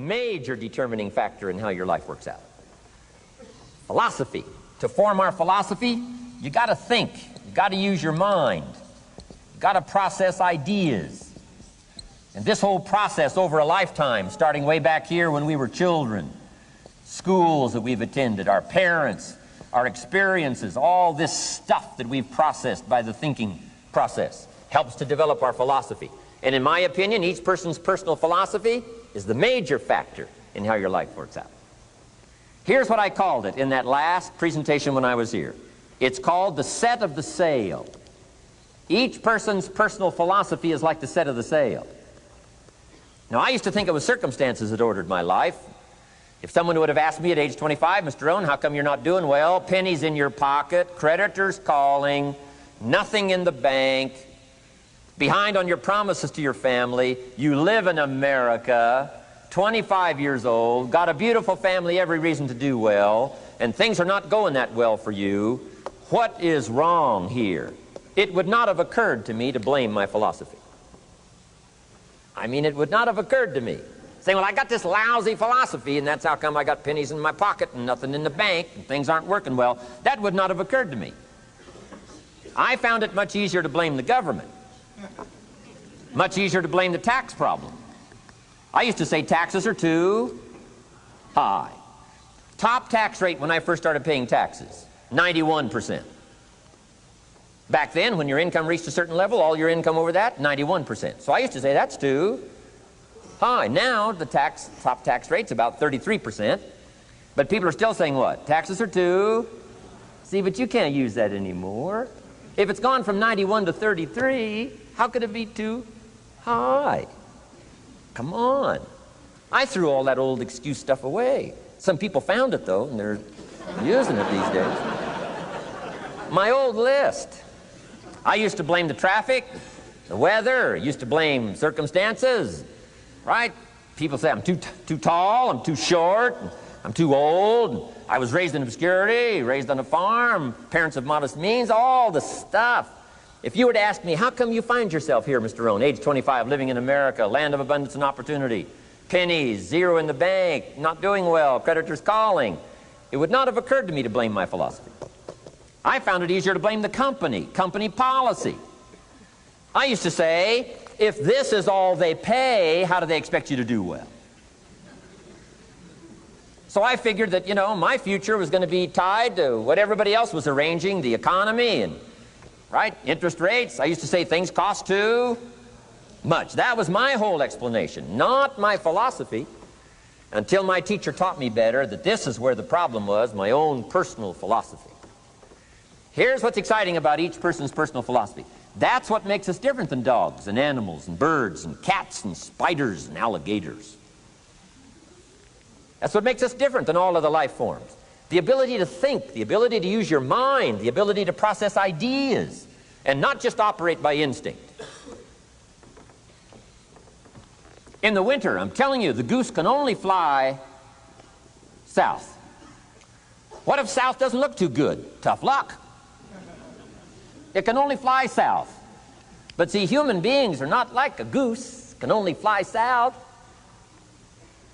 major determining factor in how your life works out. Philosophy. To form our philosophy, you got to think. You got to use your mind. You got to process ideas. And this whole process over a lifetime, starting way back here when we were children, schools that we've attended, our parents, our experiences, all this stuff that we've processed by the thinking process helps to develop our philosophy. And in my opinion, each person's personal philosophy is the major factor in how your life works out. Here's what I called it in that last presentation when I was here. It's called the set of the sail. Each person's personal philosophy is like the set of the sail. Now, I used to think it was circumstances that ordered my life. If someone would have asked me at age 25, Mr. Rohn, how come you're not doing well? Pennies in your pocket, creditors calling, nothing in the bank, behind on your promises to your family, you live in America, 25 years old, got a beautiful family, every reason to do well, and things are not going that well for you. What is wrong here? It would not have occurred to me to blame my philosophy. I mean, it would not have occurred to me. Saying, well, I got this lousy philosophy, and that's how come I got pennies in my pocket and nothing in the bank, and things aren't working well. That would not have occurred to me. I found it much easier to blame the government. Much easier to blame the tax problem. I used to say taxes are too high. Top tax rate when I first started paying taxes, 91%. Back then, when your income reached a certain level, all your income over that, 91%. So I used to say that's too high. Now, the top tax rate's about 33%. But people are still saying what? Taxes are too... See, but you can't use that anymore. If it's gone from 91 to 33, how could it be too high? Come on. I threw all that old excuse stuff away. Some people found it, though, and they're using it these days. My old list. I used to blame the traffic, the weather, used to blame circumstances, right? People say I'm too tall, I'm too short, I'm too old, I was raised in obscurity, raised on a farm, parents of modest means, all the stuff. If you were to ask me, how come you find yourself here, Mr. Rohn, age 25, living in America, land of abundance and opportunity, pennies, zero in the bank, not doing well, creditors calling, it would not have occurred to me to blame my philosophy. I found it easier to blame the company policy. I used to say, if this is all they pay, how do they expect you to do well? So I figured that, you know, my future was going to be tied to what everybody else was arranging, the economy and, right, interest rates. I used to say things cost too much. That was my whole explanation, not my philosophy, until my teacher taught me better that this is where the problem was, my own personal philosophy. Here's what's exciting about each person's personal philosophy. That's what makes us different than dogs and animals and birds and cats and spiders and alligators. That's what makes us different than all other life forms. The ability to think, the ability to use your mind, the ability to process ideas, and not just operate by instinct. In the winter, I'm telling you, the goose can only fly south. What if south doesn't look too good? Tough luck. It can only fly south. But see, human beings are not like a goose, can only fly south.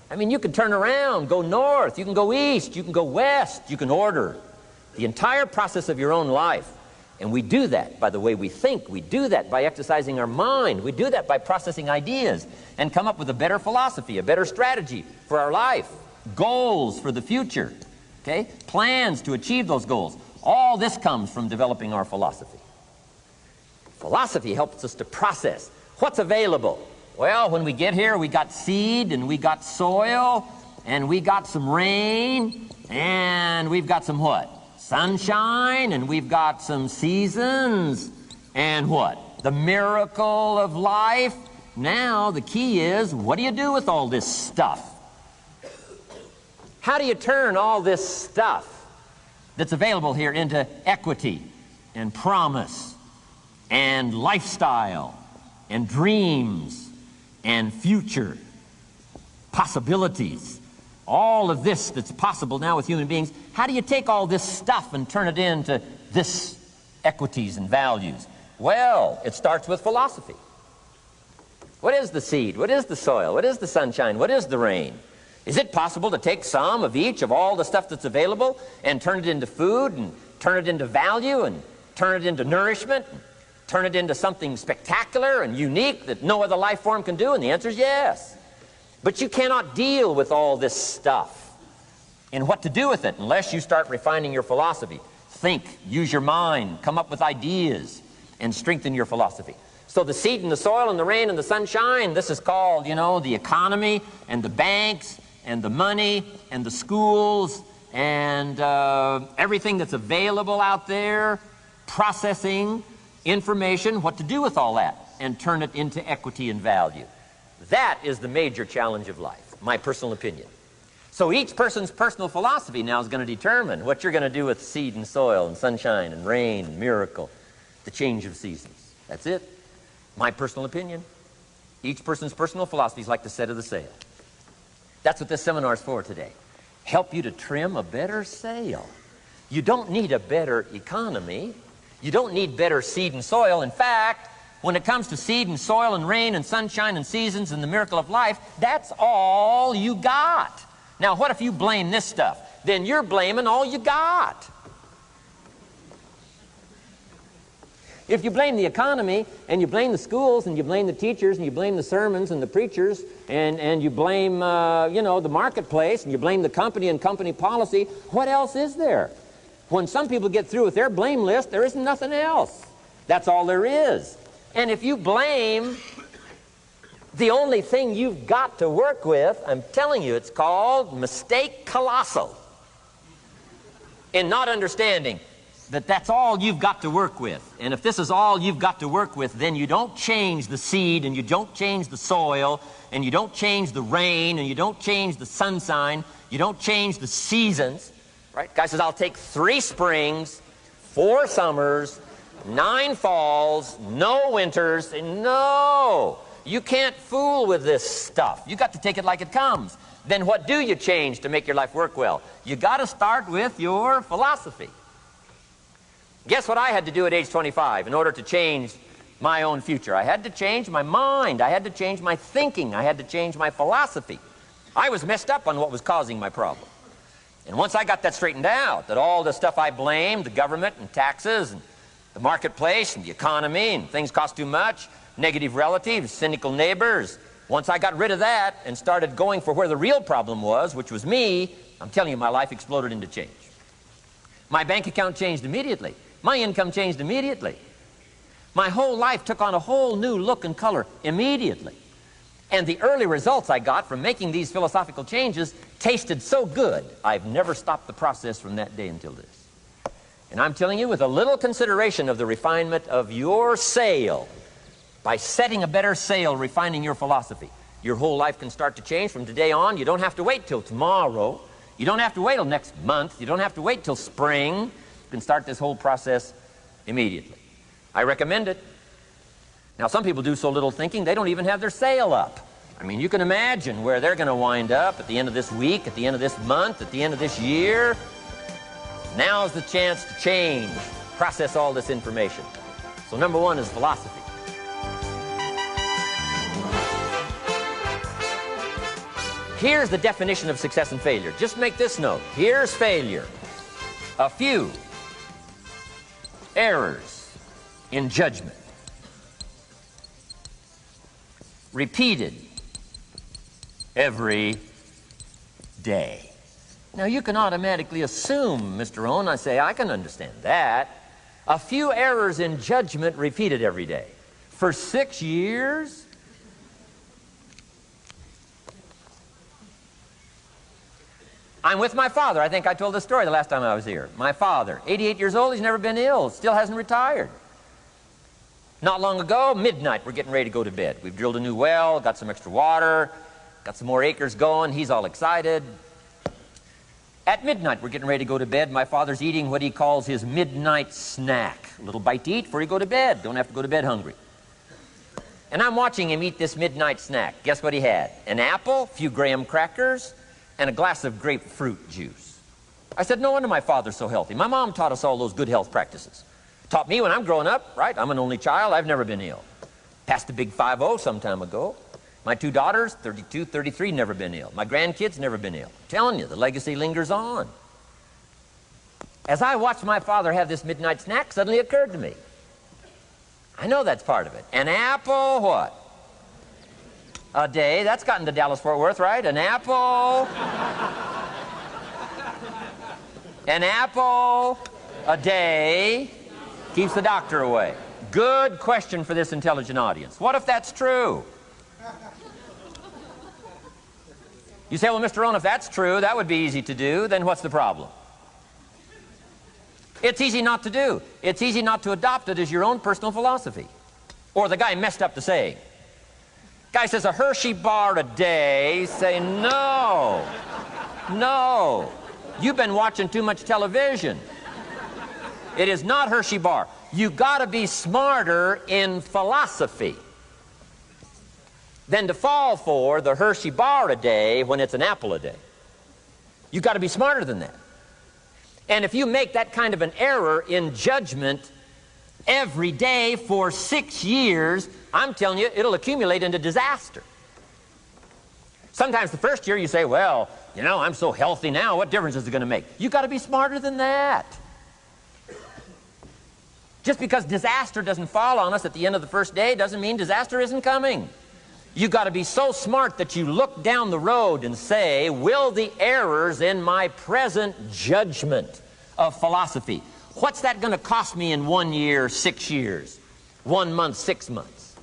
I mean, you can turn around, go north, you can go east, you can go west, you can order the entire process of your own life. And we do that by the way we think. We do that by exercising our mind. We do that by processing ideas and come up with a better philosophy, a better strategy for our life, goals for the future, okay? Plans to achieve those goals. All this comes from developing our philosophy. Philosophy helps us to process what's available. Well, when we get here, we got seed, and we got soil, and we got some rain, and we've got some what? Sunshine, and we've got some seasons, and what? The miracle of life. Now, the key is, what do you do with all this stuff? How do you turn all this stuff that's available here into equity and promise and lifestyle and dreams and future possibilities? All of this that's possible now with human beings, how do you take all this stuff and turn it into this equities and values? Well, it starts with philosophy. What is the seed? What is the soil? What is the sunshine? What is the rain? Is it possible to take some of each of all the stuff that's available and turn it into food and turn it into value and turn it into nourishment and turn it into something spectacular and unique that no other life form can do? And the answer is yes. But you cannot deal with all this stuff and what to do with it unless you start refining your philosophy. Think, use your mind, come up with ideas, and strengthen your philosophy. So the seed and the soil and the rain and the sunshine, this is called, you know, the economy and the banks and the money and the schools and everything that's available out there, processing information, what to do with all that, and turn it into equity and value. That is the major challenge of life, my personal opinion. So each person's personal philosophy now is going to determine what you're going to do with seed and soil and sunshine and rain and miracle, the change of seasons. That's it. My personal opinion. Each person's personal philosophy is like the set of the sail. That's what this seminar is for today. Help you to trim a better sail. You don't need a better economy. You don't need better seed and soil. In fact, when it comes to seed and soil and rain and sunshine and seasons and the miracle of life, that's all you got. Now, what if you blame this stuff? Then you're blaming all you got. If you blame the economy, and you blame the schools, and you blame the teachers, and you blame the sermons and the preachers, and you blame, you know, the marketplace, and you blame the company and company policy, what else is there? When some people get through with their blame list, there isn't nothing else. That's all there is. And if you blame the only thing you've got to work with, I'm telling you, it's called mistake colossal. In not understanding that that's all you've got to work with. And if this is all you've got to work with, then you don't change the seed, and you don't change the soil, and you don't change the rain, and you don't change the sunshine, you don't change the seasons. Right? Guy says, I'll take 3 springs, 4 summers, 9 falls, no winters. And no, you can't fool with this stuff. You got to take it like it comes. Then what do you change to make your life work well? You got to start with your philosophy. Guess what I had to do at age 25 in order to change my own future? I had to change my mind. I had to change my thinking. I had to change my philosophy. I was messed up on what was causing my problem. And once I got that straightened out, that all the stuff I blamed, the government and taxes and the marketplace and the economy and things cost too much, negative relatives, cynical neighbors, once I got rid of that and started going for where the real problem was, which was me, I'm telling you, my life exploded into change. My bank account changed immediately. My income changed immediately. My whole life took on a whole new look and color immediately. And the early results I got from making these philosophical changes tasted so good, I've never stopped the process from that day until this. And I'm telling you, with a little consideration of the refinement of your sail, by setting a better sail, refining your philosophy, your whole life can start to change from today on. You don't have to wait till tomorrow. You don't have to wait till next month. You don't have to wait till spring. You can start this whole process immediately. I recommend it. Now, some people do so little thinking, they don't even have their sail up. I mean, you can imagine where they're going to wind up at the end of this week, at the end of this month, at the end of this year. Now's the chance to change, process all this information. So number 1 is philosophy. Here's the definition of success and failure. Just make this note. Here's failure. A few errors in judgment, repeated every day. Now, you can automatically assume, Mr. Rohn, I say, I can understand that. A few errors in judgment repeated every day. For 6 years? I'm with my father. I think I told this story the last time I was here. My father, 88 years old, he's never been ill, still hasn't retired. Not long ago, midnight, we're getting ready to go to bed. We've drilled a new well, got some extra water, got some more acres going. He's all excited. At midnight, we're getting ready to go to bed. My father's eating what he calls his midnight snack. A little bite to eat before you go to bed. Don't have to go to bed hungry. And I'm watching him eat this midnight snack. Guess what he had? An apple, a few graham crackers, and a glass of grapefruit juice. I said, no wonder my father's so healthy. My mom taught us all those good health practices. Taught me when I'm growing up, right? I'm an only child. I've never been ill. Passed the big 5-0 some time ago. My 2 daughters, 32, 33, never been ill. My grandkids, never been ill. I'm telling you, the legacy lingers on. As I watched my father have this midnight snack, suddenly occurred to me. I know that's part of it. An apple, what? A day. That's gotten to Dallas-Fort Worth, right? An apple. An apple a day keeps the doctor away. Good question for this intelligent audience. What if that's true? You say, well, Mr. Rohn, if that's true, that would be easy to do. Then what's the problem? It's easy not to do. It's easy not to adopt it as your own personal philosophy. Or the guy messed up the saying. Guy says a Hershey bar a day. Say, no. No. You've been watching too much television. It is not Hershey bar. You got to be smarter in philosophy than to fall for the Hershey bar a day when it's an apple a day. You got to be smarter than that. And if you make that kind of an error in judgment every day for 6 years, I'm telling you, it'll accumulate into disaster. Sometimes the first year you say, well, you know, I'm so healthy now, what difference is it going to make? You got to be smarter than that. Just because disaster doesn't fall on us at the end of the first day doesn't mean disaster isn't coming. You got to be so smart that you look down the road and say, will the errors in my present judgment of philosophy, what's that going to cost me in 1 year, 6 years, 1 month, 6 months?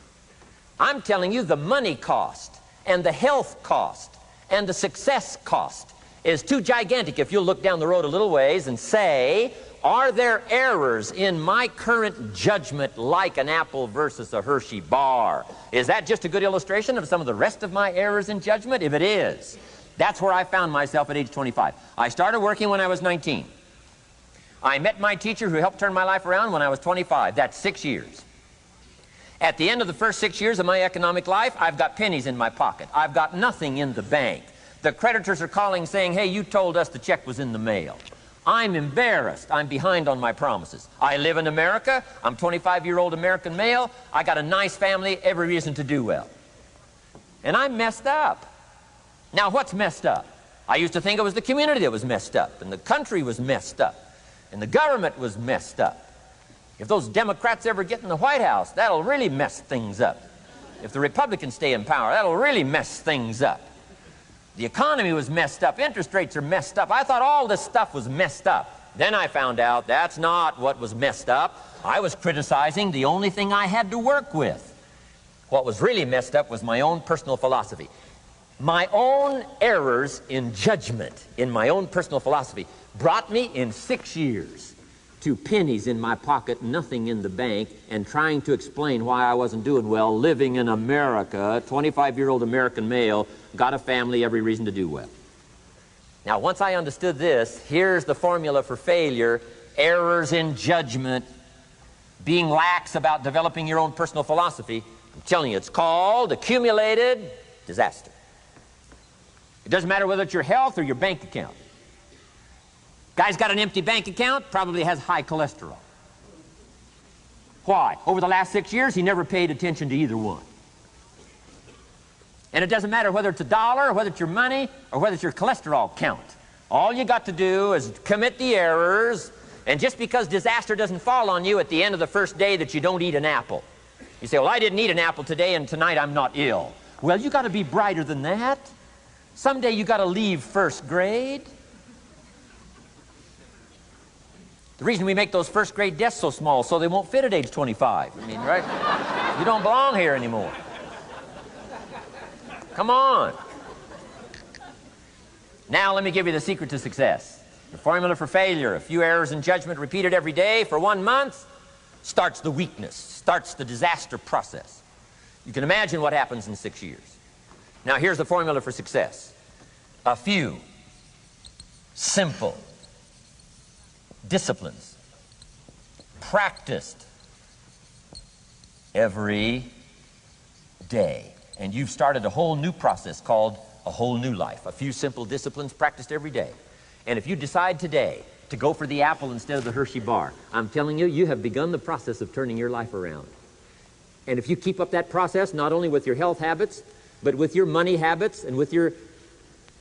I'm telling you, the money cost and the health cost and the success cost is too gigantic if you'll look down the road a little ways and say, are there errors in my current judgment like an apple versus a Hershey bar? Is that just a good illustration of some of the rest of my errors in judgment? If it is, that's where I found myself at age 25. I started working when I was 19. I met my teacher who helped turn my life around when I was 25. That's 6 years. At the end of the first 6 years of my economic life, I've got pennies in my pocket. I've got nothing in the bank. The creditors are calling saying, hey, you told us the check was in the mail. I'm embarrassed. I'm behind on my promises. I live in America. I'm 25-year-old American male. I got a nice family, every reason to do well. And I'm messed up. Now, what's messed up? I used to think it was the community that was messed up, and the country was messed up, and the government was messed up. If those Democrats ever get in the White House, that'll really mess things up. If the Republicans stay in power, that'll really mess things up. The economy was messed up. Interest rates are messed up. I thought all this stuff was messed up. Then I found out that's not what was messed up. I was criticizing the only thing I had to work with. What was really messed up was my own personal philosophy. My own errors in judgment in my own personal philosophy brought me in 6 years to pennies in my pocket, nothing in the bank, and trying to explain why I wasn't doing well, living in America, 25-year-old American male, got a family, every reason to do well. Now, once I understood this, here's the formula for failure: errors in judgment, being lax about developing your own personal philosophy. I'm telling you, it's called accumulated disaster. It doesn't matter whether it's your health or your bank account. Guy's got an empty bank account, probably has high cholesterol. Why? Over the last 6 years, he never paid attention to either one. And it doesn't matter whether it's a dollar, or whether it's your money, or whether it's your cholesterol count. All you got to do is commit the errors, and just because disaster doesn't fall on you at the end of the first day that you don't eat an apple. You say, well, I didn't eat an apple today, and tonight I'm not ill. Well, you got to be brighter than that. Someday you got to leave first grade. The reason we make those first grade desks so small so they won't fit at age 25. I mean, right? You don't belong here anymore. Come on. Now let me give you the secret to success. The formula for failure: a few errors in judgment repeated every day for 1 month starts the weakness, starts the disaster process. You can imagine what happens in 6 years. Now here's the formula for success: a few simple disciplines practiced every day. And you've started a whole new process called a whole new life. A few simple disciplines practiced every day. And if you decide today to go for the apple instead of the Hershey bar, I'm telling you, you have begun the process of turning your life around. And if you keep up that process, not only with your health habits, but with your money habits and with your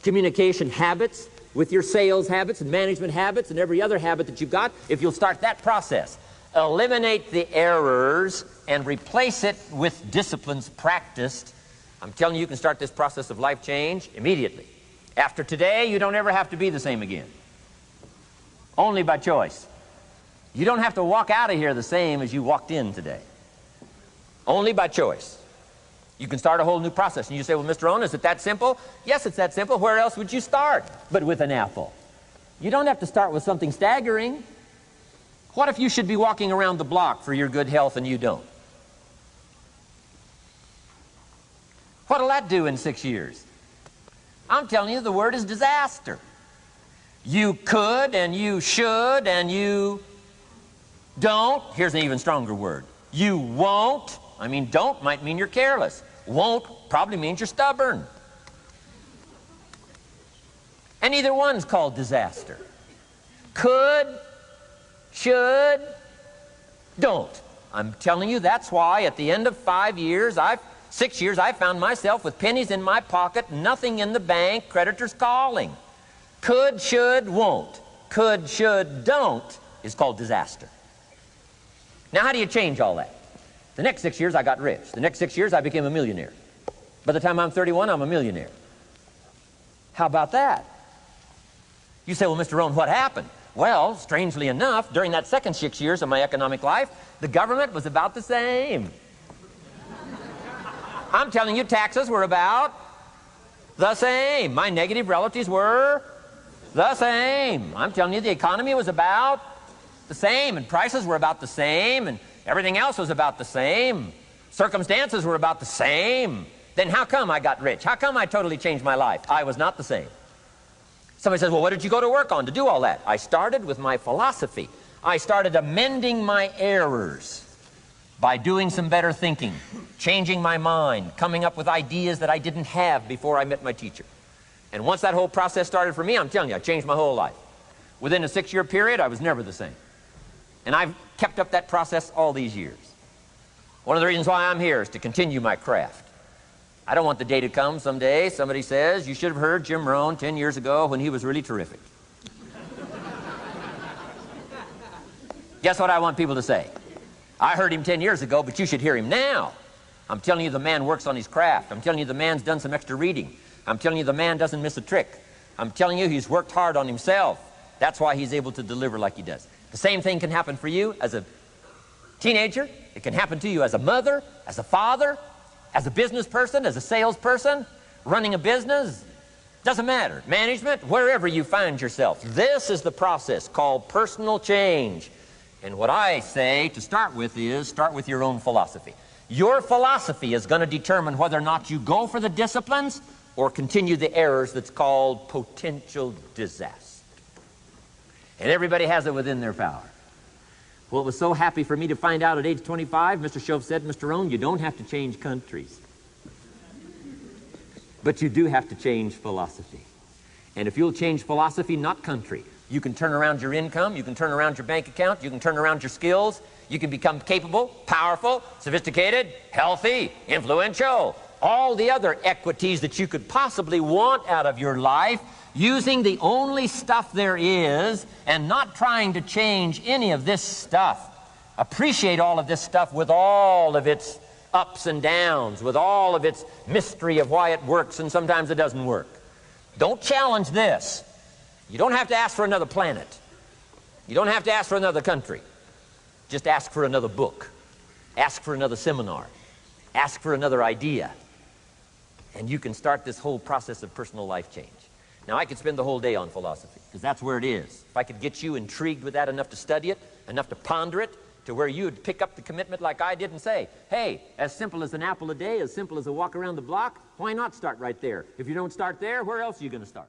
communication habits, with your sales habits and management habits and every other habit that you've got, if you'll start that process, eliminate the errors and replace it with disciplines practiced, I'm telling you, you can start this process of life change immediately. After today, you don't ever have to be the same again. Only by choice. You don't have to walk out of here the same as you walked in today. Only by choice. You can start a whole new process. And you say, well, Mr. Rohn, is it that simple? Yes, it's that simple. Where else would you start but with an apple? You don't have to start with something staggering. What if you should be walking around the block for your good health and you don't? What'll that do in 6 years? I'm telling you, the word is disaster. You could and you should and you don't. Here's an even stronger word. You won't. I mean, don't might mean you're careless. Won't probably means you're stubborn. And either one's called disaster. Could, should, don't. I'm telling you, that's why at the end of 6 years, I found myself with pennies in my pocket, nothing in the bank, creditors calling. Could, should, won't. Could, should, don't is called disaster. Now, how do you change all that? The next 6 years, I got rich. The next 6 years, I became a millionaire. By the time I'm 31, I'm a millionaire. How about that? You say, well, Mr. Rohn, what happened? Well, strangely enough, during that second 6 years of my economic life, the government was about the same. I'm telling you, taxes were about the same. My negative relatives were the same. I'm telling you, the economy was about the same, and prices were about the same, and everything else was about the same. Circumstances were about the same. Then how come I got rich? How come I totally changed my life? I was not the same. Somebody says, well, what did you go to work on to do all that? I started with my philosophy. I started amending my errors by doing some better thinking, changing my mind, coming up with ideas that I didn't have before I met my teacher. And once that whole process started for me, I'm telling you, I changed my whole life. Within a 6-year period, I was never the same. And I've kept up that process all these years. One of the reasons why I'm here is to continue my craft. I don't want the day to come someday somebody says, you should have heard Jim Rohn 10 years ago when he was really terrific. Guess what I want people to say? I heard him 10 years ago, but you should hear him now. I'm telling you, the man works on his craft. I'm telling you, the man's done some extra reading. I'm telling you, the man doesn't miss a trick. I'm telling you, he's worked hard on himself. That's why he's able to deliver like he does. The same thing can happen for you as a teenager. It can happen to you as a mother, as a father, as a business person, as a salesperson, running a business. Doesn't matter. Management, wherever you find yourself. This is the process called personal change. And what I say to start with is start with your own philosophy. Your philosophy is going to determine whether or not you go for the disciplines or continue the errors that's called potential disaster. And everybody has it within their power. Well, it was so happy for me to find out at age 25, Mr. Shove said, Mr. Rohn, you don't have to change countries. But you do have to change philosophy. And if you'll change philosophy, not country, you can turn around your income, you can turn around your bank account, you can turn around your skills, you can become capable, powerful, sophisticated, healthy, influential, all the other equities that you could possibly want out of your life, using the only stuff there is and not trying to change any of this stuff. Appreciate all of this stuff with all of its ups and downs, with all of its mystery of why it works and sometimes it doesn't work. Don't challenge this. You don't have to ask for another planet. You don't have to ask for another country. Just ask for another book. Ask for another seminar. Ask for another idea. And you can start this whole process of personal life change. Now, I could spend the whole day on philosophy, because that's where it is. If I could get you intrigued with that enough to study it, enough to ponder it, to where you would pick up the commitment like I did and say, hey, as simple as an apple a day, as simple as a walk around the block, why not start right there? If you don't start there, where else are you going to start?